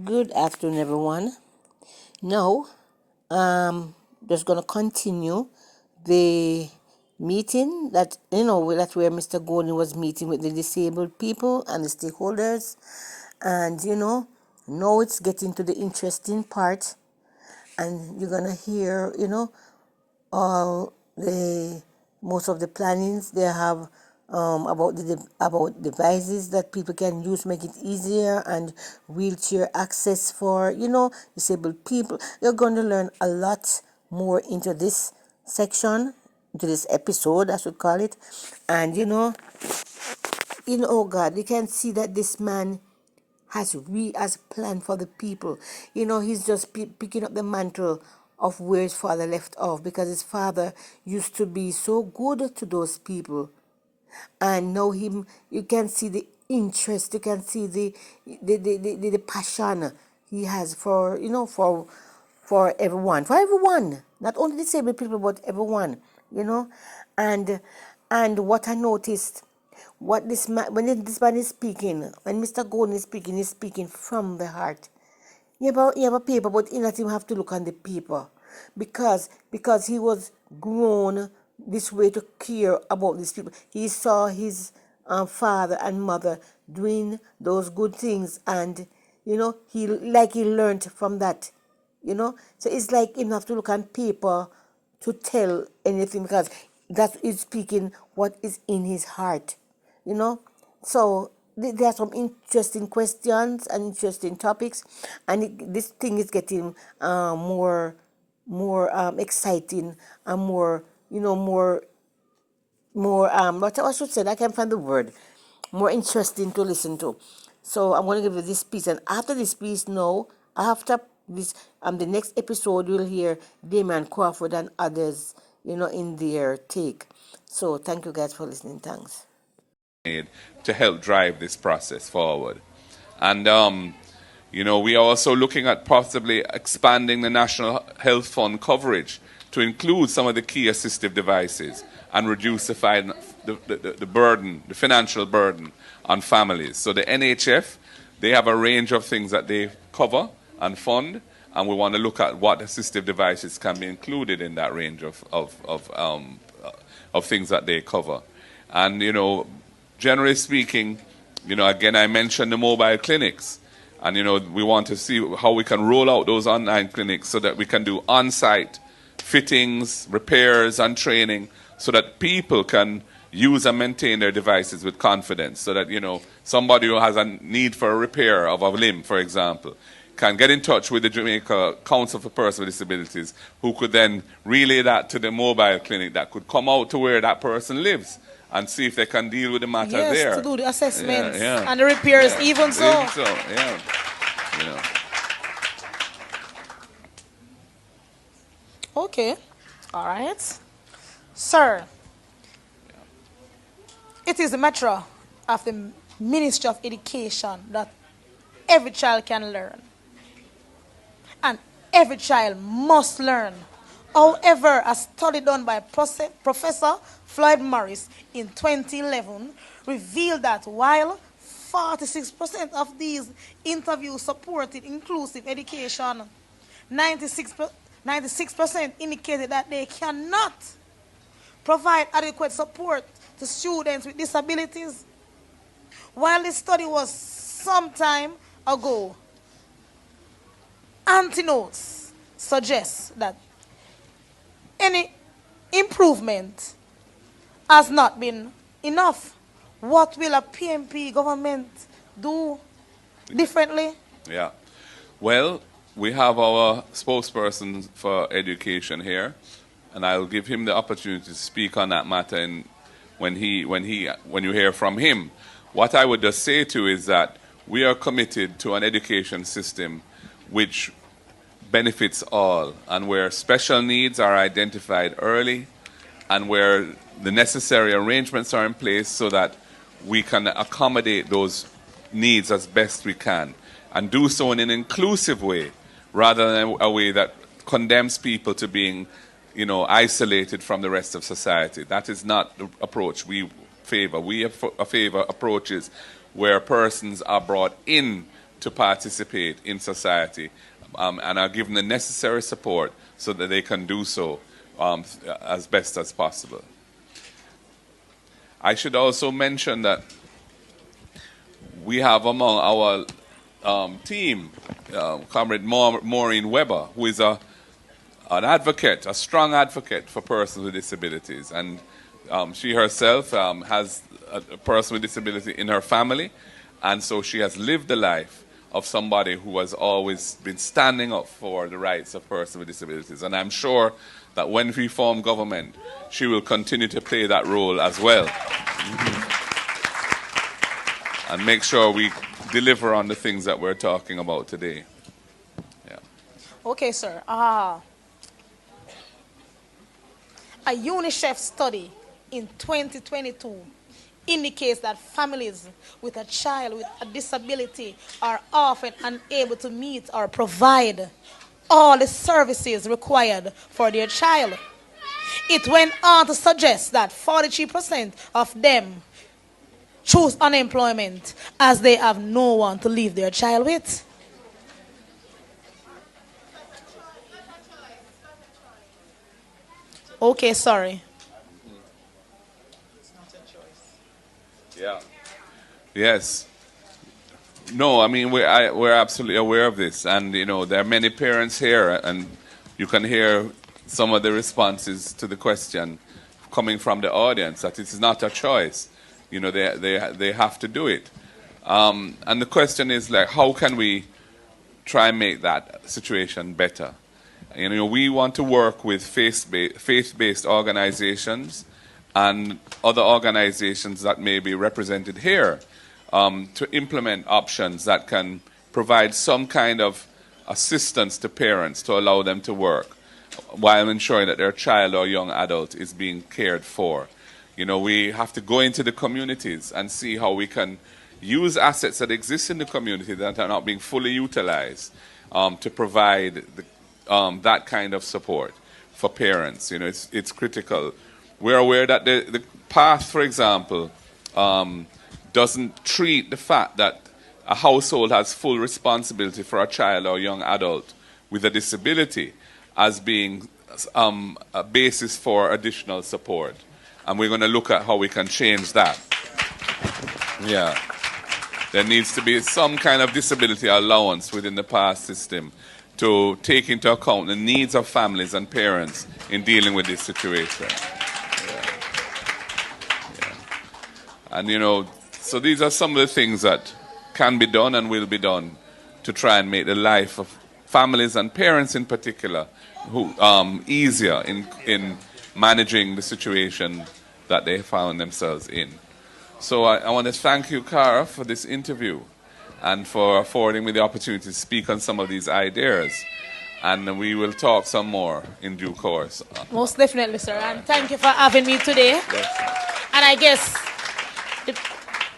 Good afternoon, everyone. Now, just gonna continue the meeting that's where Mr. Gordon was meeting with the disabled people and the stakeholders, and now it's getting to the interesting part, and you're gonna hear all the most of the plannings they have about devices that people can use, make it easier, and wheelchair access for disabled people. You're going to learn a lot more into this section, into this episode, I should call it. And oh God, you can see that this man has planned for the people. He's just picking up the mantle of where his father left off, because his father used to be so good to those people, and now him you can see the interest, you can see the passion he has for everyone, not only disabled people but everyone. you know and and what I noticed, what this man when this man is speaking, when Mr. Golden is speaking, he's speaking from the heart. You have a paper, but he not even have to look on the paper, because he was grown this way to care about these people. He saw his father and mother doing those good things, and he learned from that. So it's like he don't have to look on paper to tell anything, because that is speaking what is in his heart. you know. So there are some interesting questions and interesting topics, and this thing is getting more exciting, and more what I should say, I can't find the word, more interesting to listen to. So I'm going to give you this piece, and after this piece, no, after this, the next episode you'll hear Damian Crawford and others, in their take. So thank you guys for listening. Thanks. Made to help drive this process forward. And, we are also looking at possibly expanding the National Health Fund coverage to include some of the key assistive devices and reduce the burden, the financial burden on families. So the NHF, they have a range of things that they cover and fund, and we want to look at what assistive devices can be included in that range of things that they cover. And, generally speaking, again, I mentioned the mobile clinics. And, we want to see how we can roll out those online clinics so that we can do on-site fittings, repairs, and training so that people can use and maintain their devices with confidence. So that, somebody who has a need for a repair of a limb, for example, can get in touch with the Jamaica Council for Persons with Disabilities, who could then relay that to the mobile clinic that could come out to where that person lives and see if they can deal with the matter there. Yes, to do the assessments Yeah. and the repairs, even so. Even so, yeah. You know. Okay, all right. Sir, it is a matter of the Ministry of Education that every child can learn. And every child must learn. However, a study done by Professor Floyd Morris in 2011 revealed that while 46% of these interviews supported inclusive education, 96% indicated that they cannot provide adequate support to students with disabilities. While this study was some time ago, antidotes suggest that any improvement has not been enough. What will a PMP government do differently? Yeah. Well, we have our spokesperson for education here, and I'll give him the opportunity to speak on that matter. And when you hear from him, what I would just say to you is that we are committed to an education system which benefits all, and where special needs are identified early, and where the necessary arrangements are in place so that we can accommodate those needs as best we can, and do so in an inclusive way rather than a way that condemns people to being, isolated from the rest of society. That is not the approach we favor. We favor approaches where persons are brought in to participate in society, and are given the necessary support so that they can do so as best as possible. I should also mention that we have among our team, Comrade Maureen Weber, who is an advocate, a strong advocate for persons with disabilities. And she herself has a person with disability in her family, and so she has lived the life of somebody who has always been standing up for the rights of persons with disabilities. And I'm sure that when we form government, she will continue to play that role as well. And make sure we deliver on the things that we're talking about today. Yeah. Okay, sir. A UNICEF study in 2022 indicates that families with a child with a disability are often unable to meet or provide all the services required for their child. It went on to suggest that 43% of them choose unemployment as they have no one to leave their child with. Okay, sorry. Yeah. Yes. No, I mean, we're absolutely aware of this. And, you know, there are many parents here, and you can hear some of the responses to the question coming from the audience, that it is not a choice. You know, they have to do it. And the question is, like, how can we try and make that situation better? You know, we want to work with faith-based organizations and other organizations that may be represented here to implement options that can provide some kind of assistance to parents to allow them to work while ensuring that their child or young adult is being cared for. You know, we have to go into the communities and see how we can use assets that exist in the community that are not being fully utilized to provide that kind of support for parents. You know, it's critical. We're aware that the PATH, for example, doesn't treat the fact that a household has full responsibility for a child or young adult with a disability as being a basis for additional support. And we're going to look at how we can change that. Yeah. There needs to be some kind of disability allowance within the PATH system to take into account the needs of families and parents in dealing with this situation. And, you know, so these are some of the things that can be done and will be done to try and make the life of families and parents in particular easier in managing the situation that they found themselves in. So I want to thank you, Cara, for this interview and for affording me the opportunity to speak on some of these ideas. And we will talk some more in due course. Most definitely, sir. And thank you for having me today. Yes. And I guess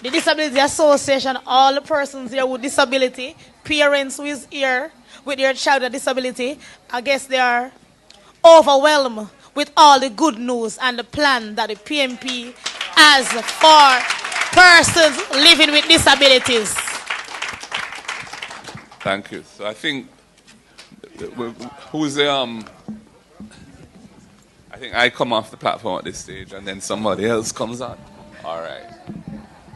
the Disability Association, all the persons here with disability, parents who is here with their child with disability, I guess they are overwhelmed with all the good news and the plan that the PMP has for persons living with disabilities. Thank you. So I think, who's the, I think I come off the platform at this stage and then somebody else comes on. All right.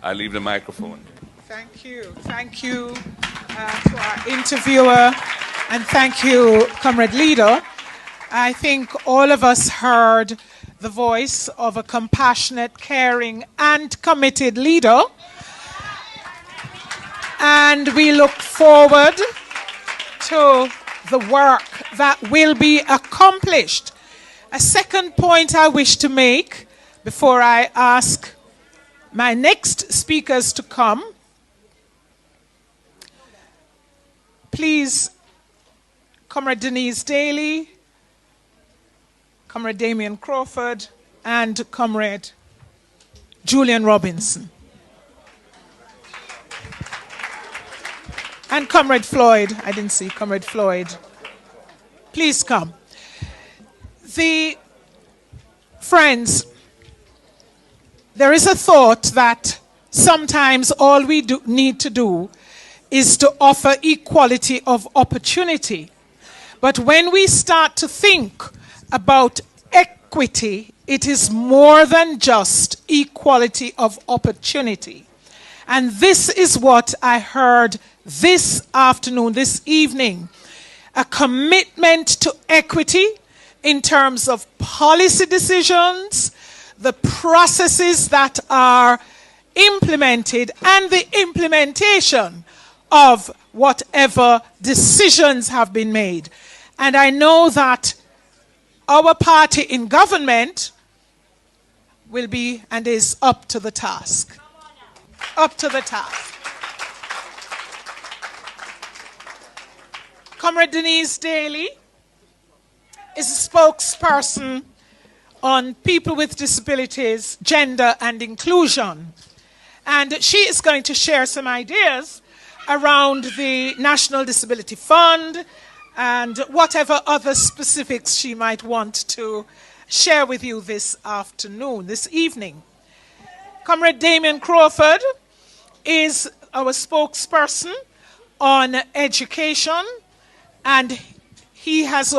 I leave the microphone. Thank you. Thank you to our interviewer, and thank you, Comrade Leader. I think all of us heard the voice of a compassionate, caring, and committed leader. And we look forward to the work that will be accomplished. A second point I wish to make before I ask my next speakers to come. Please, Comrade Denise Daly, Comrade Damian Crawford, and Comrade Julian Robinson. And Comrade Floyd, I didn't see Comrade Floyd. Please come. Friends, there is a thought that sometimes all we need to do is to offer equality of opportunity. But when we start to think about equity, it is more than just equality of opportunity. And this is what I heard this afternoon, this evening. A commitment to equity in terms of policy decisions, the processes that are implemented, and the implementation of whatever decisions have been made. And I know that our party in government will be and is up to the task. Up to the task. Comrade Denise Daly is a spokesperson on people with disabilities, gender and inclusion. And she is going to share some ideas around the National Disability Fund and whatever other specifics she might want to share with you this afternoon, this evening. Comrade Damien Crawford is our spokesperson on education, and he has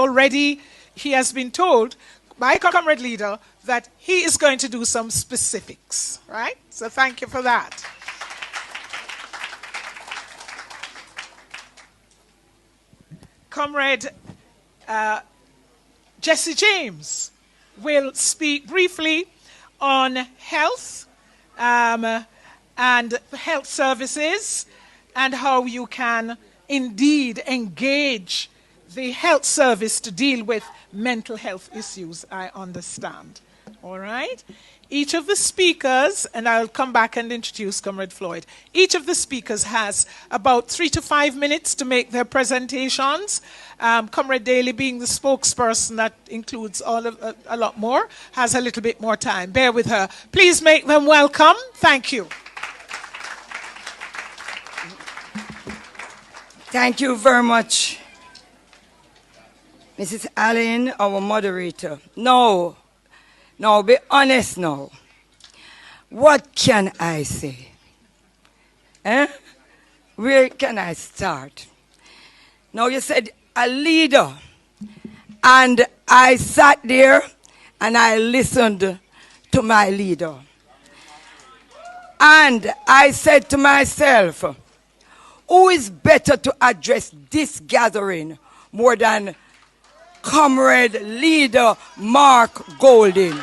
been told by Comrade Leader that he is going to do some specifics, right? So thank you for that. Comrade Jesse James will speak briefly on health and health services and how you can indeed engage the health service to deal with mental health issues, I understand. All right? Each of the speakers, and I'll come back and introduce Comrade Floyd, each of the speakers has about 3 to 5 minutes to make their presentations. Comrade Daly, being the spokesperson, that includes a lot more, has a little bit more time. Bear with her. Please make them welcome. Thank you. Thank you very much, Mrs. Allen, our moderator. No, be honest now. What can I say? Where can I start? Now, you said a leader, and I sat there and I listened to my leader. And I said to myself, who is better to address this gathering more than Comrade Leader Mark Golding?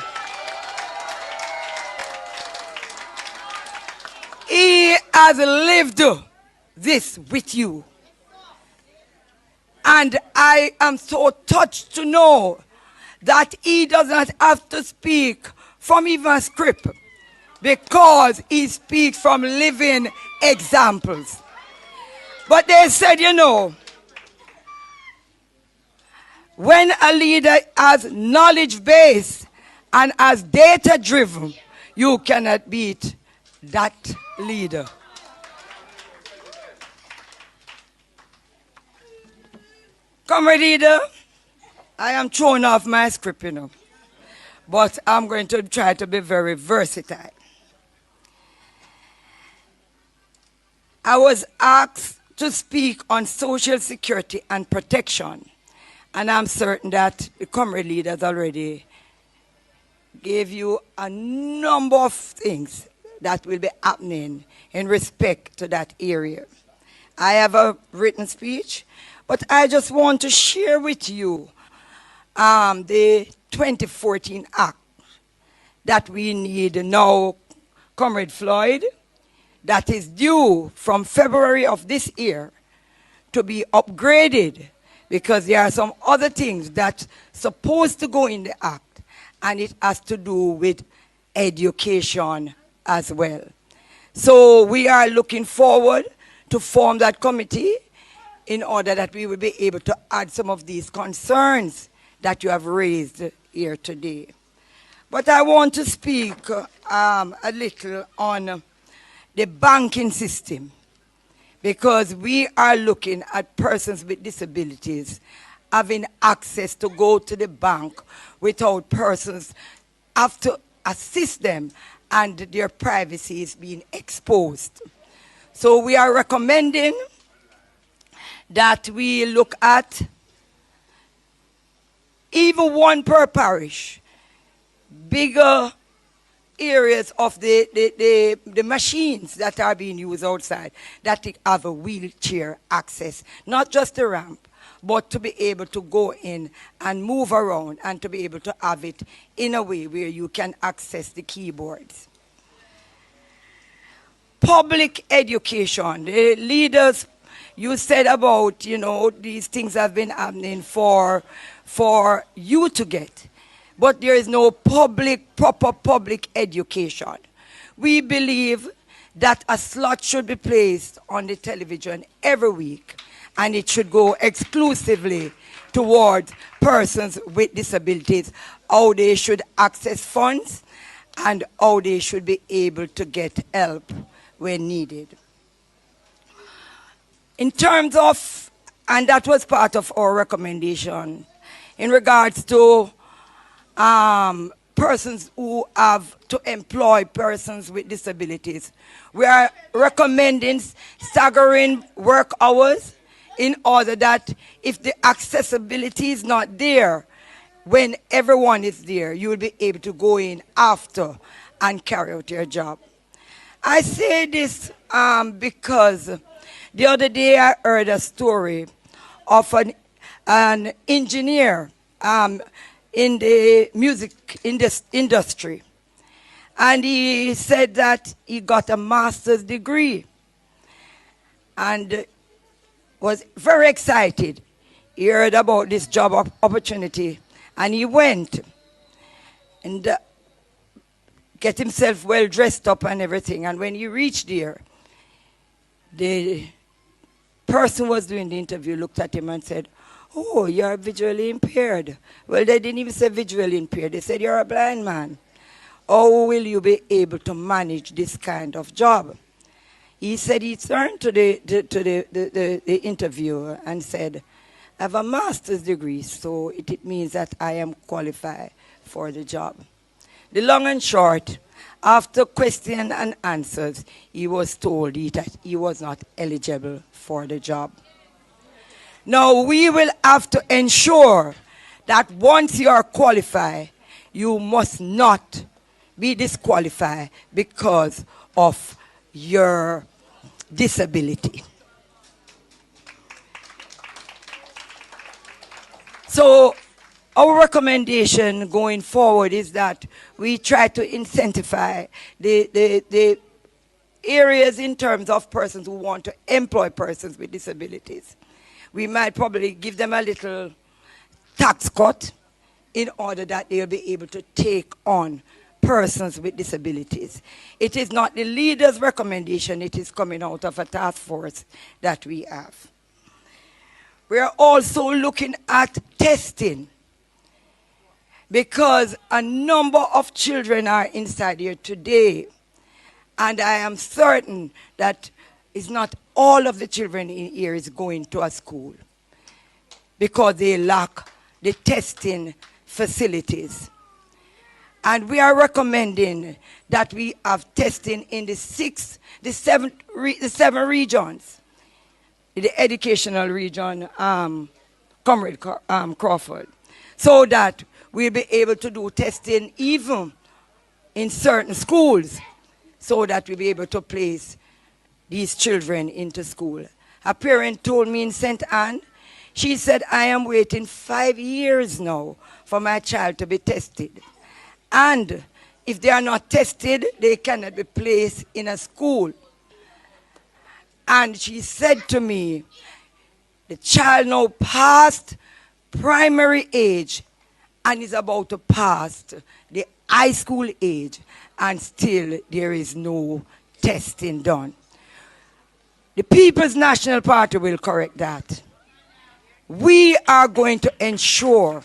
He has lived this with you. And I am so touched to know that he does not have to speak from even a script, because he speaks from living examples. But they said, you know, when a leader has knowledge-based and as data-driven, you cannot beat that leader. Comrade Leader, I am throwing off my script, you know, but I'm going to try to be very versatile. I was asked to speak on social security and protection, and I'm certain that the Comrade Leader has already gave you a number of things that will be happening in respect to that area. I have a written speech, but I just want to share with you the 2014 Act that we need now, Comrade Floyd, that is due from February of this year to be upgraded, because there are some other things that's supposed to go in the Act, and it has to do with education as well. So we are looking forward to form that committee in order that we will be able to add some of these concerns that you have raised here today. But I want to speak a little on the banking system, because we are looking at persons with disabilities having access to go to the bank without persons have to assist them and their privacy is being exposed. So we are recommending that we look at even one per parish, bigger areas of the machines that are being used outside that have a wheelchair access, not just the ramp, but to be able to go in and move around and to be able to have it in a way where you can access the keyboards. Public education, the leaders, you said about, these things have been happening for you to get. But there is no proper public education. We believe that a slot should be placed on the television every week, and it should go exclusively towards persons with disabilities, how they should access funds, and how they should be able to get help when needed. In terms of, and that was part of our recommendation, in regards to persons who have to employ persons with disabilities. We are recommending staggering work hours in order that if the accessibility is not there, when everyone is there, you will be able to go in after and carry out your job. I say this because the other day I heard a story of an engineer in the music industry. And he said that he got a master's degree and was very excited. He heard about this job opportunity and he went and get himself well dressed up and everything. And when he reached there, the person who was doing the interview looked at him and said, "Oh, you're visually impaired." Well, they didn't even say visually impaired. They said, "You're a blind man. How will you be able to manage this kind of job?" He said he turned to the interviewer and said, "I have a master's degree, so it means that I am qualified for the job." The long and short, after question and answers, he was told that he was not eligible for the job. Now, we will have to ensure that once you are qualified, you must not be disqualified because of your disability. So, our recommendation going forward is that we try to incentivize the areas in terms of persons who want to employ persons with disabilities. We might probably give them a little tax cut in order that they'll be able to take on persons with disabilities. It is not the leader's recommendation, it is coming out of a task force that we have. We are also looking at testing because a number of children are inside here today, and I am certain that it's not all of the children in here is going to a school because they lack the testing facilities. And we are recommending that we have testing in the seven regions, the educational region, Comrade Crawford, so that we'll be able to do testing even in certain schools, so that we'll be able to place these children into school. A parent told me in St. Anne, she said, "I am waiting 5 years now for my child to be tested. And if they are not tested, they cannot be placed in a school." And she said to me, the child now passed primary age and is about to pass the high school age, and still there is no testing done. The People's National Party will correct that. We are going to ensure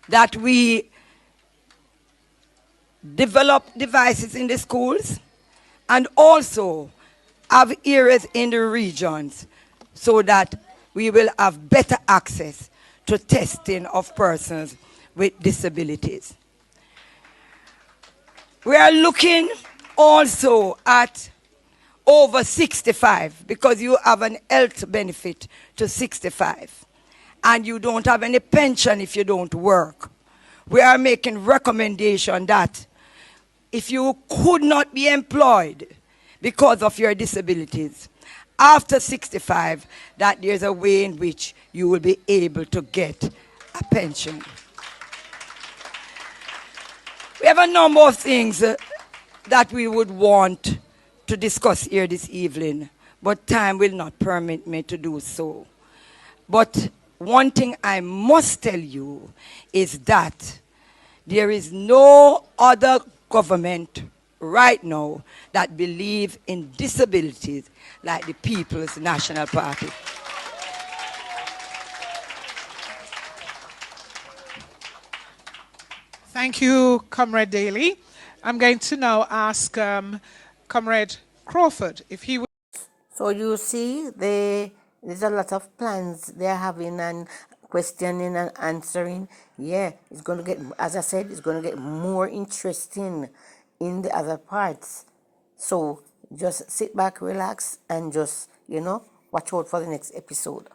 that we develop devices in the schools and also have areas in the regions so that we will have better access to testing of persons with disabilities. We are looking also at over 65 because you have an health benefit to 65 and you don't have any pension if you don't work. We are making recommendation that if you could not be employed because of your disabilities, after 65, that there's a way in which you will be able to get a pension. We have a number of things that we would want to discuss here this evening, but time will not permit me to do so. But one thing I must tell you is that there is no other government right now that believes in disabilities like the People's National Party. Thank you, Comrade Daly. I'm going to now ask Comrade Crawford if he would. So you see, there's a lot of plans they're having and questioning and answering. Yeah, it's going to get, as I said, it's going to get more interesting in the other parts. So just sit back, relax, and just, watch out for the next episode.